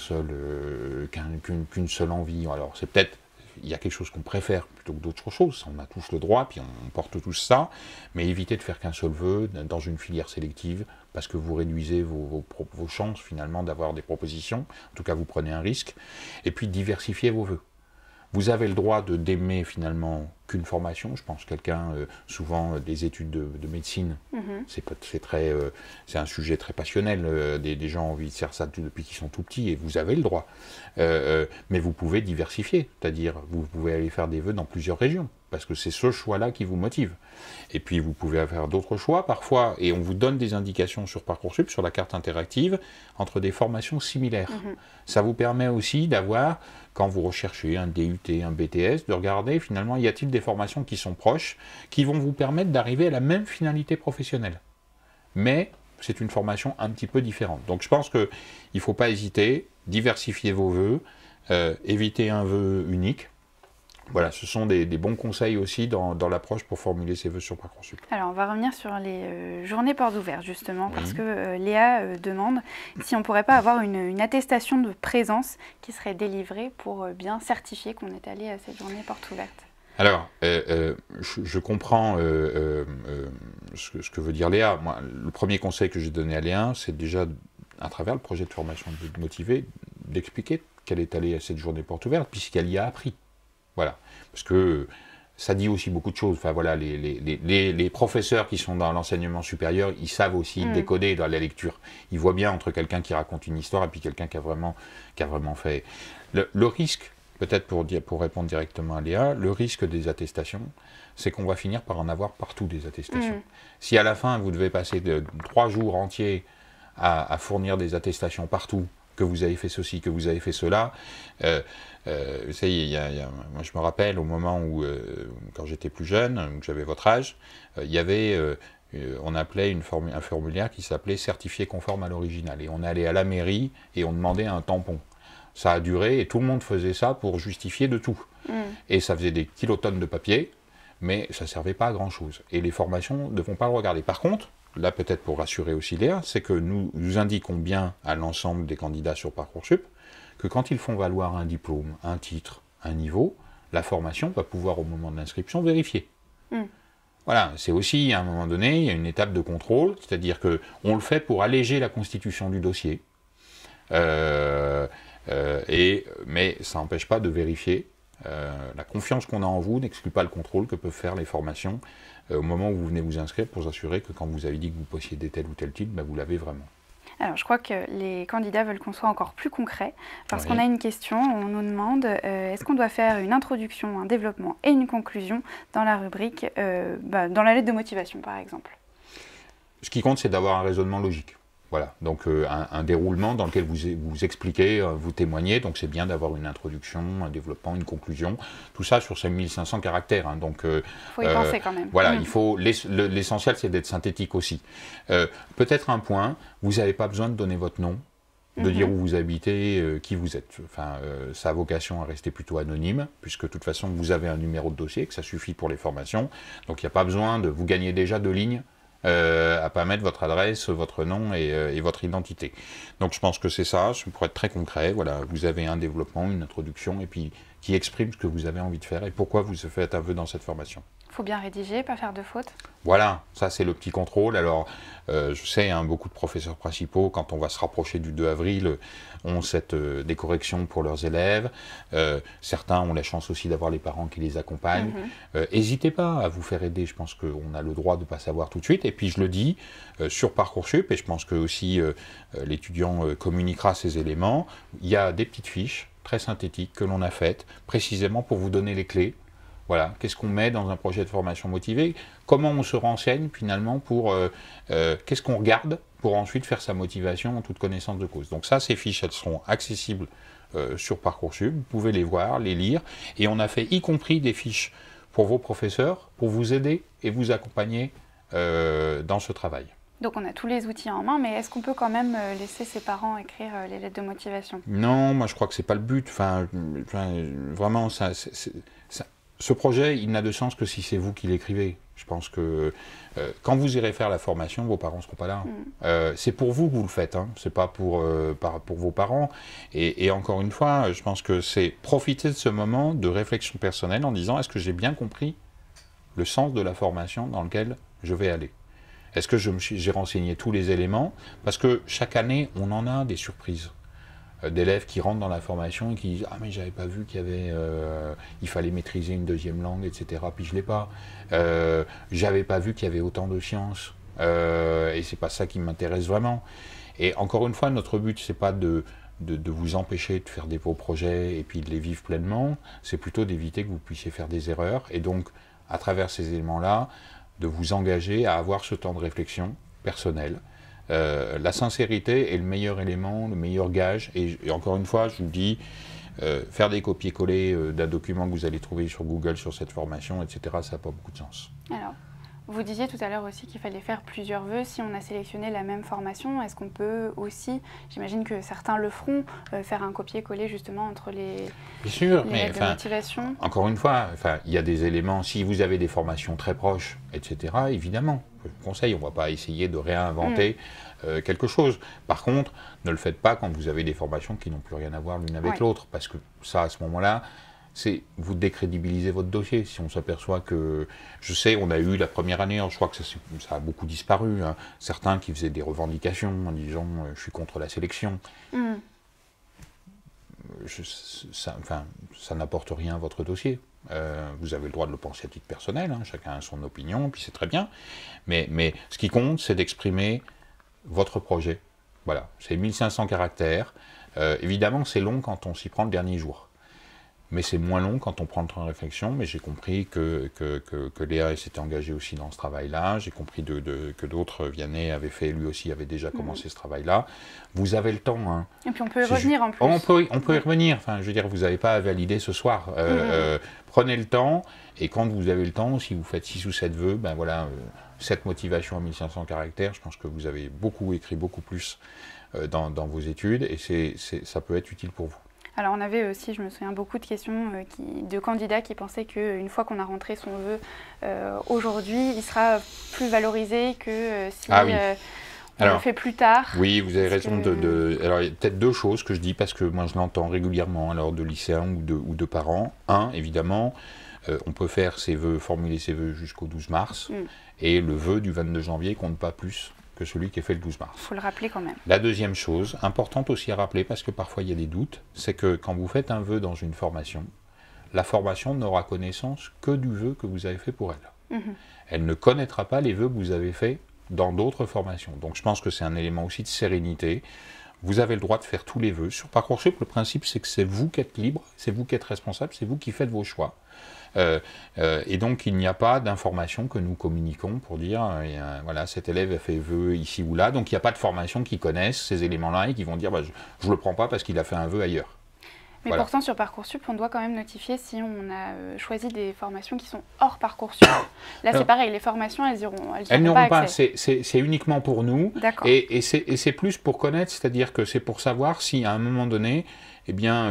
B: seule envie. Alors c'est peut-être, il y a quelque chose qu'on préfère plutôt que d'autres choses, on a tous le droit, puis on porte tous ça, mais évitez de faire qu'un seul vœu dans une filière sélective, parce que vous réduisez vos chances finalement d'avoir des propositions, en tout cas vous prenez un risque, et puis diversifiez vos vœux. Vous avez le droit d'aimer finalement qu'une formation. Je pense quelqu'un, souvent des études de médecine, c'est un sujet très passionnel. Des gens ont envie de faire ça depuis qu'ils sont tout petits, et vous avez le droit. Mais vous pouvez diversifier, c'est-à-dire vous pouvez aller faire des vœux dans plusieurs régions, parce que c'est ce choix-là qui vous motive. Et puis vous pouvez faire d'autres choix parfois, et on vous donne des indications sur Parcoursup, sur la carte interactive, entre des formations similaires. Ça vous permet aussi d'avoir, quand vous recherchez un DUT, un BTS, de regarder finalement, y a-t-il des formations qui sont proches, qui vont vous permettre d'arriver à la même finalité professionnelle. Mais c'est une formation un petit peu différente. Donc je pense qu'il ne faut pas hésiter, diversifier vos vœux, éviter un vœu unique. Voilà, ce sont des bons conseils aussi dans l'approche pour formuler ses vœux sur Parcoursup.
A: Alors, on va revenir sur les journées portes ouvertes, justement, parce que Léa demande si on ne pourrait pas avoir une attestation de présence qui serait délivrée pour bien certifier qu'on est allé à cette journée portes ouvertes.
B: Alors, je comprends ce que veut dire Léa. Moi, le premier conseil que j'ai donné à Léa, c'est déjà, à travers le projet de formation de motiver, d'expliquer qu'elle est allée à cette journée portes ouvertes, puisqu'elle y a appris. Voilà, parce que ça dit aussi beaucoup de choses. Enfin voilà, les professeurs qui sont dans l'enseignement supérieur, ils savent aussi décoder dans la lecture. Ils voient bien entre quelqu'un qui raconte une histoire et puis quelqu'un qui a vraiment fait. Le risque, peut-être pour répondre directement à Léa, le risque des attestations, c'est qu'on va finir par en avoir partout des attestations. Si à la fin, vous devez passer 3 jours entiers à fournir des attestations partout, que vous avez fait ceci, que vous avez fait cela. Vous savez, moi je me rappelle au moment où, quand j'étais plus jeune, j'avais votre âge, il y avait, on appelait un formulaire qui s'appelait certifié conforme à l'original. Et on allait à la mairie et on demandait un tampon. Ça a duré et tout le monde faisait ça pour justifier de tout. Et ça faisait des kilotonnes de papier, mais ça ne servait pas à grand chose. Et les formations ne vont pas le regarder. Par contre, là peut-être pour rassurer aussi Léa, c'est que nous indiquons bien à l'ensemble des candidats sur Parcoursup que quand ils font valoir un diplôme, un titre, un niveau, la formation va pouvoir au moment de l'inscription vérifier. Voilà, c'est aussi à un moment donné, il y a une étape de contrôle, c'est-à-dire qu'on le fait pour alléger la constitution du dossier, mais ça n'empêche pas de vérifier. La confiance qu'on a en vous n'exclut pas le contrôle que peuvent faire les formations au moment où vous venez vous inscrire pour s'assurer que quand vous avez dit que vous possédez tel ou tel titre, ben vous l'avez vraiment.
A: Alors, je crois que les candidats veulent qu'on soit encore plus concret, parce qu'on a une question, on nous demande est-ce qu'on doit faire une introduction, un développement et une conclusion dans la rubrique, dans la lettre de motivation par exemple.
B: Ce qui compte, c'est d'avoir un raisonnement logique. Voilà, donc un déroulement dans lequel vous expliquez, vous témoignez, donc c'est bien d'avoir une introduction, un développement, une conclusion, tout ça sur 5500 caractères. Donc,
A: faut y penser quand même.
B: Voilà, l'essentiel c'est d'être synthétique aussi. Peut-être un point, vous n'avez pas besoin de donner votre nom, de dire où vous habitez, qui vous êtes. Enfin, ça a vocation à rester plutôt anonyme, puisque de toute façon vous avez un numéro de dossier, que ça suffit pour les formations, donc il n'y a pas besoin de vous gagner déjà 2 lignes. À pas mettre votre adresse, votre nom et votre identité. Donc je pense que c'est ça, pour être très concret, voilà, vous avez un développement, une introduction, et puis qui exprime ce que vous avez envie de faire et pourquoi vous faites un vœu dans cette formation.
A: Il faut bien rédiger, pas faire de fautes.
B: Voilà, ça c'est le petit contrôle. Alors, je sais, beaucoup de professeurs principaux, quand on va se rapprocher du 2 avril, ont des corrections pour leurs élèves. Certains ont la chance aussi d'avoir les parents qui les accompagnent. N'hésitez pas à vous faire aider, je pense qu'on a le droit de ne pas savoir tout de suite. Et puis je le dis, sur Parcoursup, et je pense que aussi l'étudiant communiquera ces éléments, il y a des petites fiches très synthétiques que l'on a faites, précisément pour vous donner les clés. Voilà, qu'est-ce qu'on met dans un projet de formation motivée? Comment on se renseigne finalement pour... qu'est-ce qu'on regarde pour ensuite faire sa motivation en toute connaissance de cause? Donc ça, ces fiches, elles seront accessibles sur Parcoursup. Vous pouvez les voir, les lire. Et on a fait y compris des fiches pour vos professeurs, pour vous aider et vous accompagner dans ce travail.
A: Donc on a tous les outils en main, mais est-ce qu'on peut quand même laisser ses parents écrire les lettres de motivation?
B: Non, moi je crois que c'est pas le but. Enfin vraiment, ce projet, il n'a de sens que si c'est vous qui l'écrivez. Je pense que quand vous irez faire la formation, vos parents ne seront pas là. C'est pour vous que vous le faites, hein. Ce n'est pas pour vos parents. Et encore une fois, je pense que c'est profiter de ce moment de réflexion personnelle en disant, est-ce que j'ai bien compris le sens de la formation dans lequel je vais aller? Est-ce que j'ai renseigné tous les éléments? Parce que chaque année, on en a des surprises. D'élèves qui rentrent dans la formation et qui disent « Ah mais j'avais pas vu qu'il y avait, il fallait maîtriser une deuxième langue, etc. » Puis je l'ai pas. J'avais pas vu qu'il y avait autant de sciences. Et c'est pas ça qui m'intéresse vraiment. Et encore une fois, notre but, c'est pas de vous empêcher de faire des beaux projets et puis de les vivre pleinement. C'est plutôt d'éviter que vous puissiez faire des erreurs. Et donc, à travers ces éléments-là, de vous engager à avoir ce temps de réflexion personnel. La sincérité est le meilleur élément, le meilleur gage, et encore une fois, je vous dis, faire des copier-coller d'un document que vous allez trouver sur Google sur cette formation, etc., ça n'a pas beaucoup de sens.
A: Alors, vous disiez tout à l'heure aussi qu'il fallait faire plusieurs vœux. Si on a sélectionné la même formation, est-ce qu'on peut aussi, j'imagine que certains le feront, faire un copier-coller justement entre les règles de motivation?
B: Encore une fois, il y a des éléments, si vous avez des formations très proches, etc., évidemment, je vous conseille, on ne va pas essayer de réinventer quelque chose. Par contre, ne le faites pas quand vous avez des formations qui n'ont plus rien à voir l'une avec l'autre, parce que ça, à ce moment-là, c'est vous décrédibilisez votre dossier. Si on s'aperçoit que, je sais, on a eu la première année, je crois que ça a beaucoup disparu, hein, certains qui faisaient des revendications en disant je suis contre la sélection. Ça n'apporte rien à votre dossier. Vous avez le droit de le penser à titre personnel, hein, chacun a son opinion, puis c'est très bien. Mais ce qui compte, c'est d'exprimer votre projet. Voilà, c'est 1500 caractères. Évidemment, c'est long quand on s'y prend le dernier jour. Mais c'est moins long quand on prend le temps de réflexion. Mais j'ai compris que Léa s'était engagée aussi dans ce travail-là. J'ai compris que d'autres, Vianney avait fait, lui aussi avait déjà commencé ce travail-là. Vous avez le temps. Hein.
A: Et puis on peut y revenir en plus.
B: On peut y revenir. Enfin, je veux dire, vous n'avez pas à valider ce soir. Prenez le temps. Et quand vous avez le temps, si vous faites 6 ou 7 vœux, ben voilà, cette motivation à 1500 caractères, je pense que vous avez écrit beaucoup plus dans vos études. Et ça peut être utile pour vous.
A: Alors on avait aussi, je me souviens, beaucoup de questions de candidats qui pensaient qu'une fois qu'on a rentré son vœu aujourd'hui, il sera plus valorisé que si on le fait plus tard.
B: Oui, vous avez raison. Alors il y a peut-être deux choses que je dis, parce que moi je l'entends régulièrement, alors de lycéens ou de parents. Un, évidemment, on peut faire ses vœux, formuler ses vœux jusqu'au 12 mars, et le vœu du 22 janvier compte pas plus que celui qui est fait le 12 mars.
A: Il faut le rappeler quand même.
B: La deuxième chose, importante aussi à rappeler, parce que parfois il y a des doutes, c'est que quand vous faites un vœu dans une formation, la formation n'aura connaissance que du vœu que vous avez fait pour elle. Elle ne connaîtra pas les vœux que vous avez faits dans d'autres formations. Donc je pense que c'est un élément aussi de sérénité. Vous avez le droit de faire tous les vœux. Sur Parcoursup, le principe c'est que c'est vous qui êtes libre, c'est vous qui êtes responsable, c'est vous qui faites vos choix. Et donc il n'y a pas d'information que nous communiquons pour dire voilà, cet élève a fait vœu ici ou là, donc il n'y a pas de formation qui connaissent ces éléments-là et qui vont dire je ne le prends pas parce qu'il a fait un vœu ailleurs.
A: Mais pourtant sur Parcoursup, on doit quand même notifier si on a choisi des formations qui sont hors Parcoursup. Là c'est pareil, les formations elles n'auront pas accès.
B: C'est uniquement pour nous et c'est plus pour connaître, c'est-à-dire que c'est pour savoir si à un moment donné, eh bien,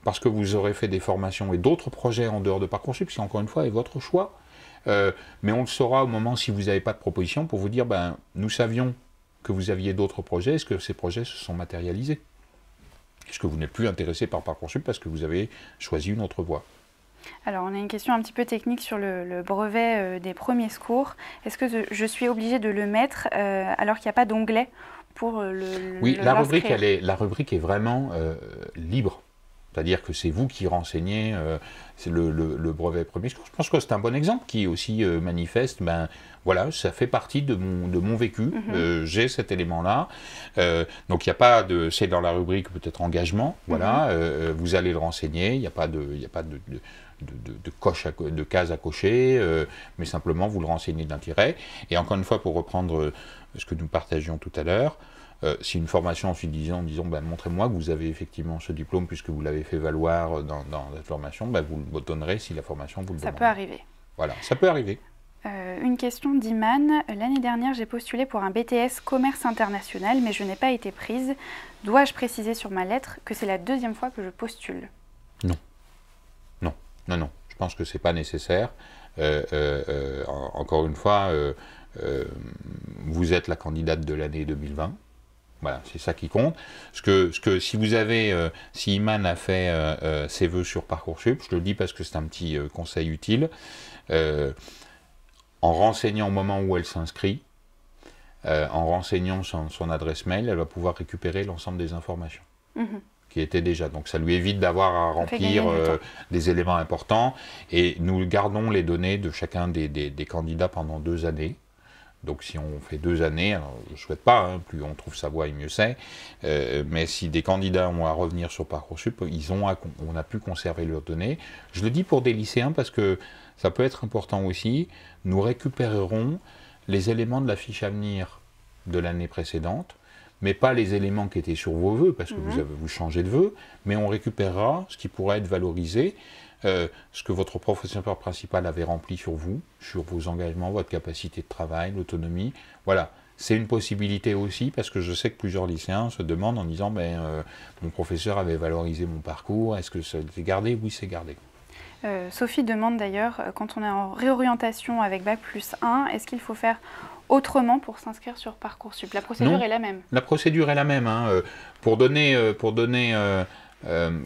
B: parce que vous aurez fait des formations et d'autres projets en dehors de Parcoursup, qui encore une fois est votre choix, mais on le saura au moment si vous n'avez pas de proposition pour vous dire, nous savions que vous aviez d'autres projets, est-ce que ces projets se sont matérialisés? Est-ce que vous n'êtes plus intéressé par Parcoursup parce que vous avez choisi une autre voie?
A: Alors, on a une question un petit peu technique sur le brevet des premiers secours. Est-ce que je suis obligée de le mettre alors qu'il n'y a pas d'onglet pour
B: Oui, la rubrique est vraiment libre. C'est-à-dire que c'est vous qui renseignez le brevet premier secours. Je pense que c'est un bon exemple qui aussi manifeste, voilà, ça fait partie de mon vécu, j'ai cet élément-là. Donc il n'y a pas de, c'est dans la rubrique peut-être engagement, voilà, vous allez le renseigner, il n'y a pas de case à cocher, mais simplement vous le renseignez d'un tiret. Et encore une fois, pour reprendre ce que nous partagions tout à l'heure, si une formation ensuite disons montrez-moi que vous avez effectivement ce diplôme puisque vous l'avez fait valoir dans la formation, vous le donnerez si la formation vous le demande.
A: Ça peut arriver.
B: Voilà, ça peut arriver.
A: Une question d'Iman. L'année dernière, j'ai postulé pour un BTS Commerce International, mais je n'ai pas été prise. Dois-je préciser sur ma lettre que c'est la deuxième fois que je postule?
B: Non. Non, non, non. Je pense que ce n'est pas nécessaire. Encore une fois, vous êtes la candidate de l'année 2020. Voilà, c'est ça qui compte. Si vous avez, si Iman a fait ses vœux sur Parcoursup, je le dis parce que c'est un petit conseil utile, en renseignant au moment où elle s'inscrit, en renseignant son adresse mail, elle va pouvoir récupérer l'ensemble des informations qui étaient déjà. Donc ça lui évite d'avoir à remplir des éléments importants. Et nous gardons les données de chacun des candidats pendant 2 années. Donc si on fait 2 années, alors je ne souhaite pas, hein, plus on trouve sa voie et mieux c'est, mais si des candidats ont à revenir sur Parcoursup, on a pu conserver leurs données. Je le dis pour des lycéens parce que ça peut être important aussi, nous récupérerons les éléments de la fiche à venir de l'année précédente, mais pas les éléments qui étaient sur vos vœux, parce que vous changez de vœux, mais on récupérera ce qui pourrait être valorisé, ce que votre professeur principal avait rempli sur vous, sur vos engagements, votre capacité de travail, l'autonomie. Voilà, c'est une possibilité aussi, parce que je sais que plusieurs lycéens se demandent en disant mon professeur avait valorisé mon parcours, est-ce que c'est gardé? Oui, c'est gardé.
A: Sophie demande d'ailleurs, quand on est en réorientation avec Bac+1, est-ce qu'il faut faire autrement pour s'inscrire sur Parcoursup? La procédure est la même.
B: La procédure est la même. Hein. Pour donner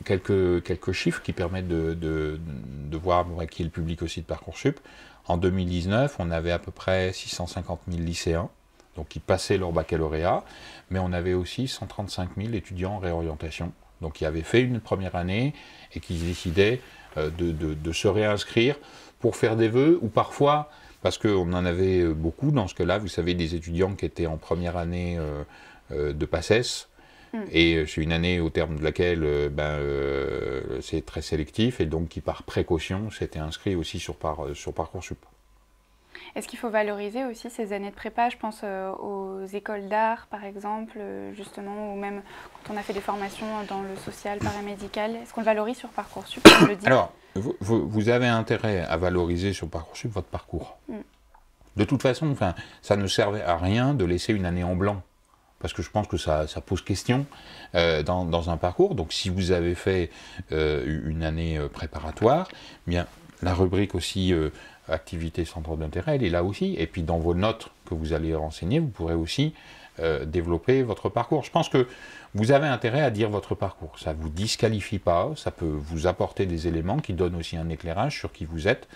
B: quelques chiffres qui permettent de voir qui est le public aussi de Parcoursup, en 2019, on avait à peu près 650 000 lycéens donc qui passaient leur baccalauréat, mais on avait aussi 135 000 étudiants en réorientation, donc qui avaient fait une première année et qui décidaient de se réinscrire pour faire des vœux, ou parfois, parce qu'on en avait beaucoup dans ce cas-là, vous savez, des étudiants qui étaient en première année de PACES, et c'est une année au terme de laquelle c'est très sélectif, et donc qui par précaution s'était inscrit aussi sur Parcoursup.
A: Est-ce qu'il faut valoriser aussi ces années de prépa? Je pense aux écoles d'art, par exemple, justement, ou même quand on a fait des formations dans le social, paramédical. Est-ce qu'on le valorise sur Parcoursup, comme le dit?
B: Alors, vous avez intérêt à valoriser sur Parcoursup votre parcours. De toute façon, ça ne servait à rien de laisser une année en blanc, parce que je pense que ça pose question dans un parcours. Donc, si vous avez fait une année préparatoire, bien, la rubrique aussi activité centre d'intérêt, elle est là aussi. Et puis dans vos notes que vous allez renseigner, vous pourrez aussi développer votre parcours. Je pense que vous avez intérêt à dire votre parcours. Ça ne vous disqualifie pas, ça peut vous apporter des éléments qui donnent aussi un éclairage sur qui vous êtes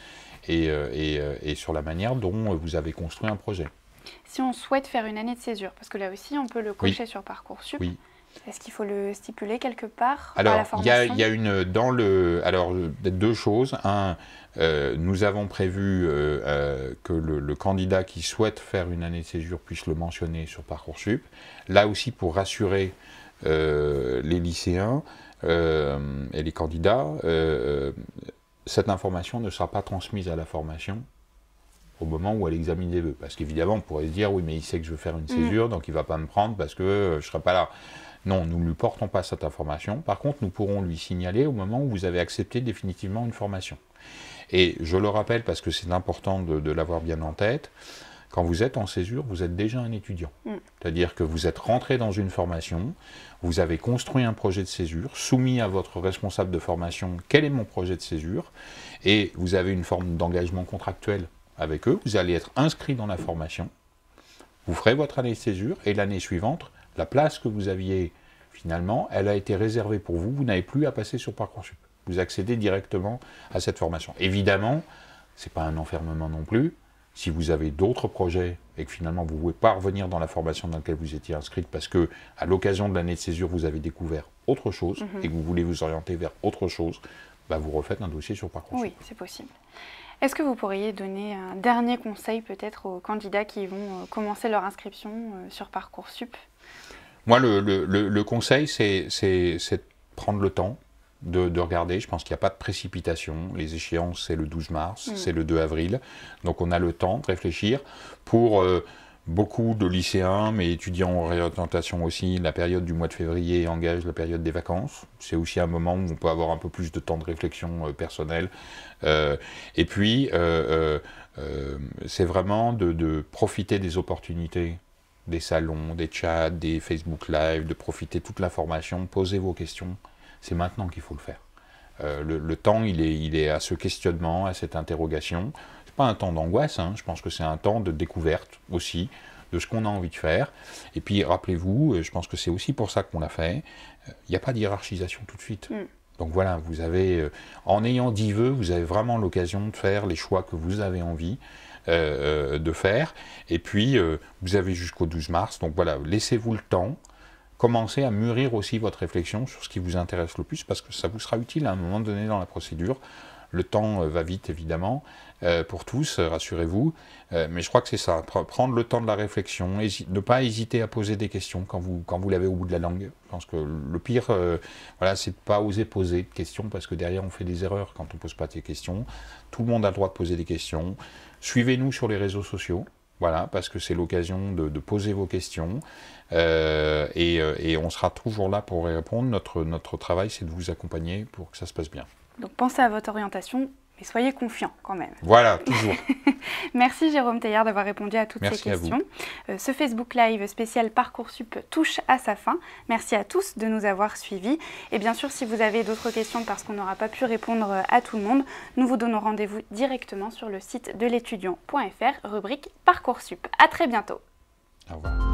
B: et sur la manière dont vous avez construit un projet.
A: Si on souhaite faire une année de césure, parce que là aussi on peut le cocher sur Parcoursup, est-ce qu'il faut le stipuler quelque part?
B: Alors, il y a 2 choses. Nous avons prévu que le candidat qui souhaite faire une année de césure puisse le mentionner sur Parcoursup. Là aussi, pour rassurer les lycéens et les candidats, cette information ne sera pas transmise à la formation au moment où elle examine les vœux. Parce qu'évidemment, on pourrait se dire, oui, mais il sait que je veux faire une césure, donc il ne va pas me prendre parce que je ne serai pas là. Non, nous ne lui portons pas cette information. Par contre, nous pourrons lui signaler au moment où vous avez accepté définitivement une formation. Et je le rappelle parce que c'est important de l'avoir bien en tête, quand vous êtes en césure, vous êtes déjà un étudiant. C'est-à-dire que vous êtes rentré dans une formation, vous avez construit un projet de césure, soumis à votre responsable de formation, quel est mon projet de césure, et vous avez une forme d'engagement contractuel avec eux, vous allez être inscrit dans la formation, vous ferez votre année de césure, et l'année suivante, la place que vous aviez finalement, elle a été réservée pour vous, vous n'avez plus à passer sur Parcoursup. Vous accédez directement à cette formation. Évidemment, ce n'est pas un enfermement non plus. Si vous avez d'autres projets et que finalement vous ne pouvez pas revenir dans la formation dans laquelle vous étiez inscrite parce que à l'occasion de l'année de césure, vous avez découvert autre chose et que vous voulez vous orienter vers autre chose, vous refaites un dossier sur Parcoursup.
A: Oui, c'est possible. Est-ce que vous pourriez donner un dernier conseil peut-être aux candidats qui vont commencer leur inscription sur Parcoursup?
B: Moi, le conseil, c'est de prendre le temps de regarder. Je pense qu'il n'y a pas de précipitation. Les échéances, c'est le 12 mars, c'est le 2 avril. Donc, on a le temps de réfléchir. Pour beaucoup de lycéens, mais étudiants en réorientation aussi, la période du mois de février engage la période des vacances. C'est aussi un moment où on peut avoir un peu plus de temps de réflexion personnelle. Et puis, c'est vraiment de profiter des opportunités, des salons, des chats, des Facebook Live, de profiter de toute l'information, posez vos questions. C'est maintenant qu'il faut le faire. Le temps, il est à ce questionnement, à cette interrogation. C'est pas un temps d'angoisse, hein, je pense que c'est un temps de découverte aussi, de ce qu'on a envie de faire. Et puis, rappelez-vous, je pense que c'est aussi pour ça qu'on l'a fait, il n'y a pas de hiérarchisation tout de suite. Donc voilà, vous avez, en ayant 10 vœux, vous avez vraiment l'occasion de faire les choix que vous avez envie de faire. Et puis, vous avez jusqu'au 12 mars. Donc voilà, laissez-vous le temps. Commencez à mûrir aussi votre réflexion sur ce qui vous intéresse le plus, parce que ça vous sera utile à un moment donné dans la procédure. Le temps va vite, évidemment, pour tous, rassurez-vous. Mais je crois que c'est ça, prendre le temps de la réflexion, ne pas hésiter à poser des questions quand vous l'avez au bout de la langue. Je pense que le pire, voilà, c'est de ne pas oser poser de questions, parce que derrière, on fait des erreurs quand on ne pose pas de questions. Tout le monde a le droit de poser des questions. Suivez-nous sur les réseaux sociaux. Voilà, parce que c'est l'occasion de poser vos questions et on sera toujours là pour y répondre. Notre travail, c'est de vous accompagner pour que ça se passe bien.
A: Donc pensez à votre orientation, mais soyez confiants quand même.
B: Voilà, toujours.
A: Merci Jérôme Teilhard d'avoir répondu à toutes
B: Merci
A: ces questions. Ce Facebook Live spécial Parcoursup touche à sa fin. Merci à tous de nous avoir suivis. Et bien sûr, si vous avez d'autres questions parce qu'on n'aura pas pu répondre à tout le monde, nous vous donnons rendez-vous directement sur le site de l'étudiant.fr, rubrique Parcoursup. À très bientôt.
B: Au revoir.